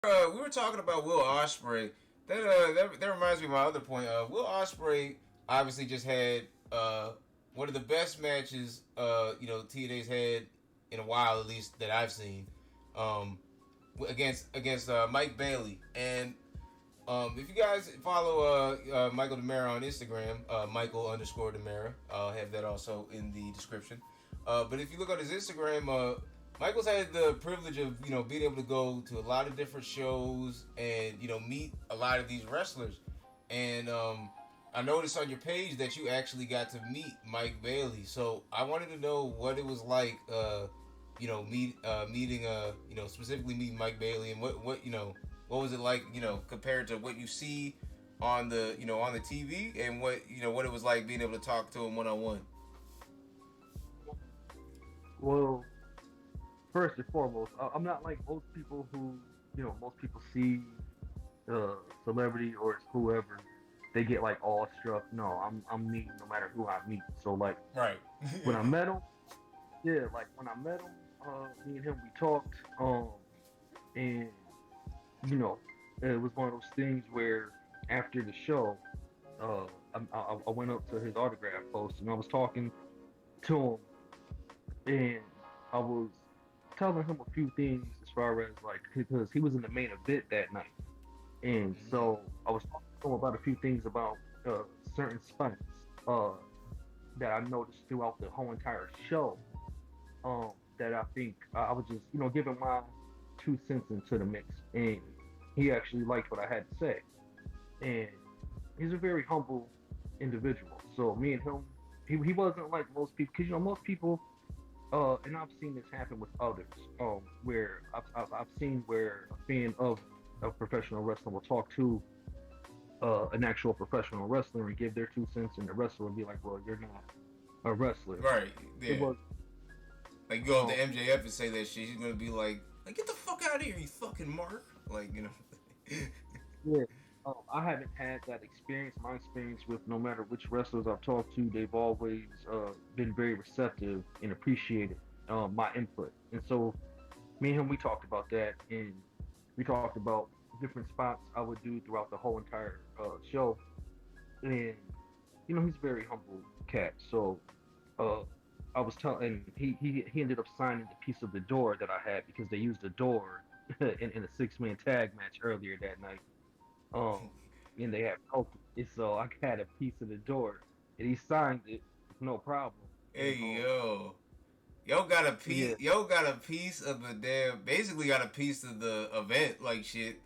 We were talking about Will Ospreay. That reminds me of my other point. Will Ospreay obviously just had one of the best matches TNA's had in a while, at least that I've seen, um, against Mike Bailey. And if you guys follow Michael DiMera on Instagram, Michael underscore DiMera, I'll have that also in the description. But if you look on his Instagram, Michael's had the privilege of being able to go to a lot of different shows and meet a lot of these wrestlers. And I noticed on your page that you actually got to meet Mike Bailey. So I wanted to know what it was like, meeting, specifically meeting Mike Bailey, and what was it like, compared to what you see on the TV, and what it was like being able to talk to him one on one. Well, first and foremost, I'm not like most people who, most people see celebrity or it's whoever, they get like awestruck. No, I'm me no matter who I meet. So like Right. when I met him, yeah, like when I met him, me and him we talked, and you know, it was one of those things where after the show, I went up to his autograph post and I was talking to him, and I was telling him a few things as far as like because he was in the main event that night, and Mm-hmm. so I was talking to him about a few things about certain spots uh, that I noticed throughout the whole entire show. That I think I was just giving my 2 cents into the mix, and he actually liked what I had to say, and he's a very humble individual. So me and him, he wasn't like most people because most people. And I've seen this happen with others, where I've seen where a fan of professional wrestling will talk to an actual professional wrestler and give their 2 cents, and the wrestler will be like, "Well, you're not a wrestler." Right. It Yeah. was, Like you go up to um, MJF and say that shit, he's gonna be like, get the fuck out of here, you fucking mark. Like. yeah, I haven't had that experience. My experience with no matter which wrestlers I've talked to, they've always been very receptive and appreciated my input, and so me and him, we talked about that, and we talked about different spots I would do throughout the whole entire show. And he's a very humble cat. So uh, I was telling, and he ended up signing the piece of the door that I had because they used the door in a 6-man tag match earlier that night. Um, and they had broken it, so I got a piece of the door, and he signed it with no problem. Hey And yo. Yo got a yeah, piece. Yo got a piece of the damn. Basically, got a piece of the event, like shit,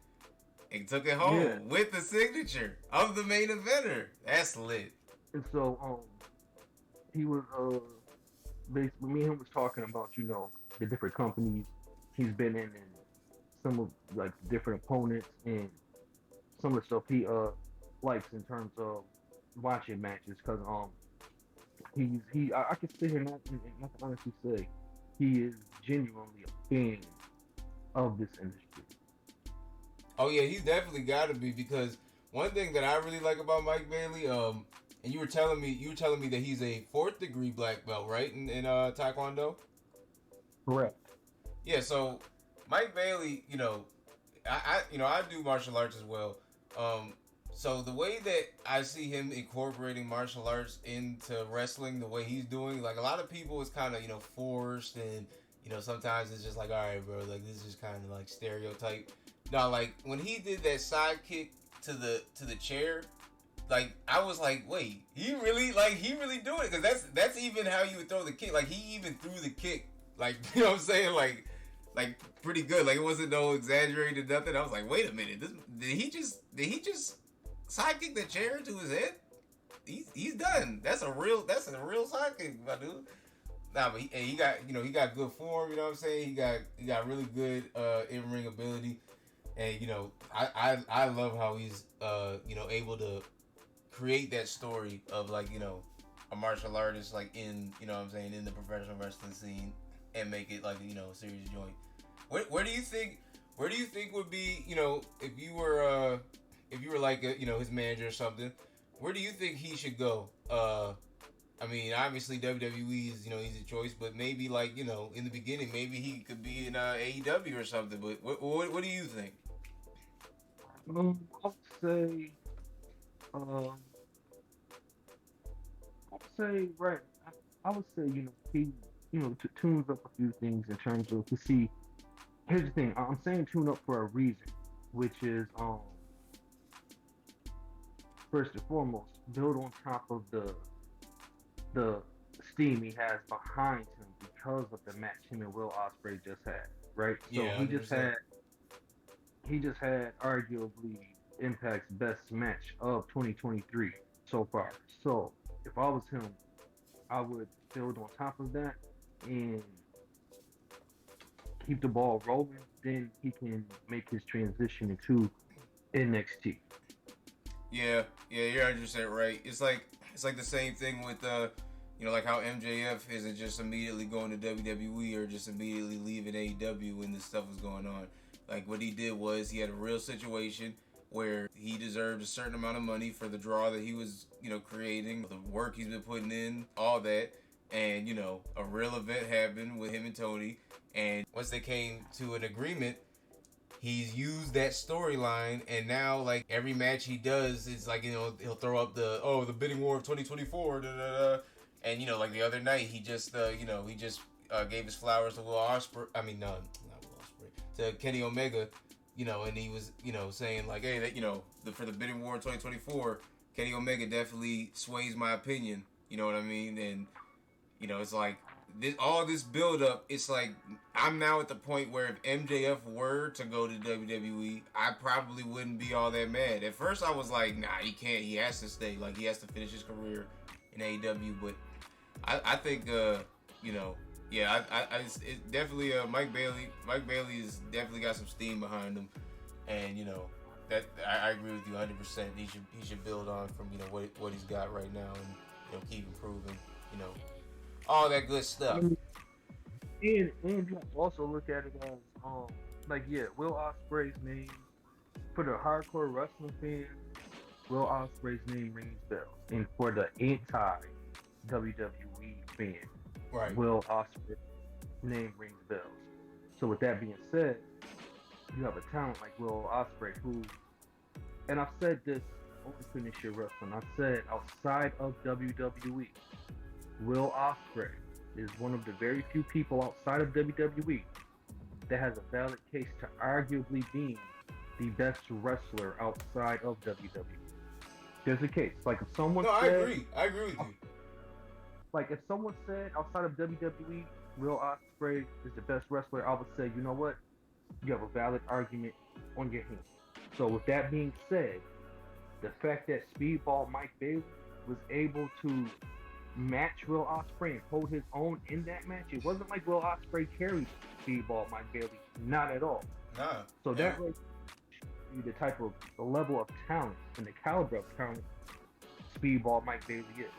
and took it yeah. home with the signature of the main eventer. That's lit. And so he was basically me and him was talking about the different companies he's been in and some of like different opponents and some of the stuff he likes in terms of watching matches because I can sit here and I can honestly say he is genuinely a fan of this industry. Oh yeah, he's definitely got to be, because one thing that I really like about Mike Bailey, and you were telling me that he's a fourth degree black belt, right? In Taekwondo. Correct. Yeah. So Mike Bailey, I do martial arts as well. Um, so the way that I see him incorporating martial arts into wrestling, the way he's doing, like a lot of people, is kind of forced, and sometimes it's just like, all right, bro, like this is just kind of like stereotype. Now, like when he did that side kick to the chair, like I was like, wait, he really doing it? Because that's even how you would throw the kick. Like he even threw the kick, like what I'm saying, like pretty good. Like it wasn't no exaggerated nothing. I was like, wait a minute, did he just sidekick the chair to his head? He's done. That's a real sidekick, my dude. Nah, but he got good form. You know what I'm saying? He got really good in ring ability, and I love how he's able to create that story of like a martial artist, like in what I'm saying, in the professional wrestling scene, and make it like a serious joint. Where do you think would be, if you were like his manager or something, where do you think he should go? I mean, obviously WWE is easy choice, but maybe like in the beginning, maybe he could be in AEW or something. But what do you think? I would say, um, I would say, right. I would say, he, tunes up a few things in terms of to see. Here's the thing. I'm saying tune up for a reason, which is, first and foremost, build on top of the steam he has behind him because of the match him and Will Ospreay just had, right? So Yeah, 100%. he just had arguably Impact's best match of 2023 so far. So if I was him, I would build on top of that and keep the ball rolling. Then he can make his transition into NXT. Yeah, yeah, you're 100% right. It's like the same thing with like how MJF isn't just immediately going to WWE or just immediately leaving AEW when this stuff was going on. Like what he did was he had a real situation where he deserved a certain amount of money for the draw that he was, creating, the work he's been putting in, all that. And, a real event happened with him and Tony. And once they came to an agreement, he's used that storyline, and now like every match he does is like he'll throw up the bidding war of 2024, da, da, da. And like the other night he just gave his flowers to Will Ospreay. I mean, no, not Will Ospreay, to Kenny Omega. And he was saying like, hey, that for the bidding war in 2024, Kenny Omega definitely sways my opinion. You know what I mean? And it's like all this build up. It's like I'm now at the point where if MJF were to go to WWE, I probably wouldn't be all that mad. At first, I was like, nah, he can't. He has to stay. Like he has to finish his career in AEW. But I think yeah, it's definitely Mike Bailey. Mike Bailey has definitely got some steam behind him, and that I agree with you 100%. He should build on from what he's got right now, and keep improving. You know all that good stuff. And you also look at it as Will Ospreay's name for the hardcore wrestling fan, Will Ospreay's name rings bells, and for the anti WWE fan, Right. Will Ospreay's name rings bells. So with that being said, you have a talent like Will Ospreay who, and I've said this on Finish Your Wrestling, I've said outside of WWE, Will Ospreay is one of the very few people outside of WWE that has a valid case to arguably being the best wrestler outside of WWE. There's a case. Like if someone No, I said, agree. I agree with you. like if someone said outside of WWE, Will Ospreay is the best wrestler, I would say, you know what? You have a valid argument on your hands. So with that being said, the fact that Speedball Mike Bailey was able to match Will Ospreay and hold his own in that match, it wasn't like Will Ospreay carried Speedball Mike Bailey, not at all. Nah. So Yeah. that was the level of talent and the caliber of talent Speedball Mike Bailey is.